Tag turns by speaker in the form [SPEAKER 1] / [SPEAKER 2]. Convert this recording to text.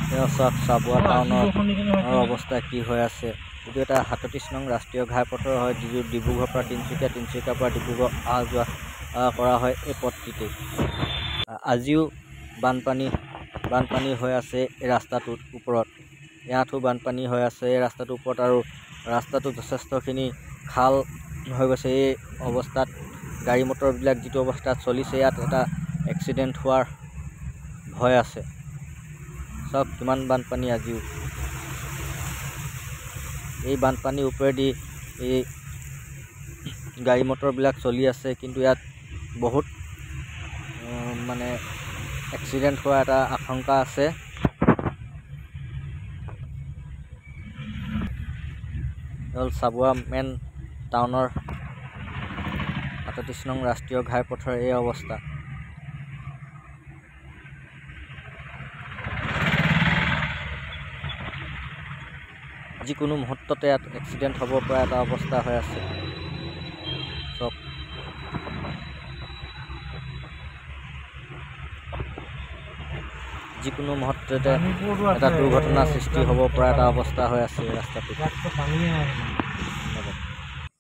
[SPEAKER 1] চাবুৱা টাউনৰ অৱস্থা কি হৈ আছে। এইটো এটা ৩৭ নং ৰাষ্ট্ৰীয় ঘাইপথৰ হয়, যিটো ডিব্ৰুগড়ৰ পৰা তিনিচুকীয়া, তিনিচুকীয়াৰ পৰা ডিব্ৰুগড় অহা যোৱা কৰা হয় এই পথটিতে। আজিও বানপানী হৈ আছে এই ৰাস্তাটোৰ ওপৰত। ইয়াতো বানপানী হৈ আছে এই ৰাস্তাটোৰ ওপৰত, আৰু ৰাস্তাটো যথেষ্টখিনি খাল হৈ গৈছে। এই অৱস্থাত গাড়ী মটৰবিলাক যিটো অৱস্থাত চলিছে, ইয়াত এটা এক্সিডেণ্ট হোৱাৰ ভয় আছে। চাওক কিমান বানপানী আজিও। এই বানপানীৰ ওপৰেদি এই গাড়ী মটৰবিলাক চলি আছে, কিন্তু ইয়াত বহুত মানে এক্সিডেণ্ট হোৱা এটা আশংকা আছে। হ'ল চাবুৱা মেইন টাউনৰ ৩৭ নং ৰাষ্ট্ৰীয় ঘাইপথৰ এই অৱস্থা। যিকোনো মুহূৰ্ততে ইয়াত এক্সিডেণ্ট হ'ব পৰা এটা অৱস্থা হৈ আছে। চব যিকোনো মুহূৰ্ততে এটা দুৰ্ঘটনাৰ সৃষ্টি হ'ব পৰা এটা অৱস্থা হৈ আছে ৰাস্তাটোত।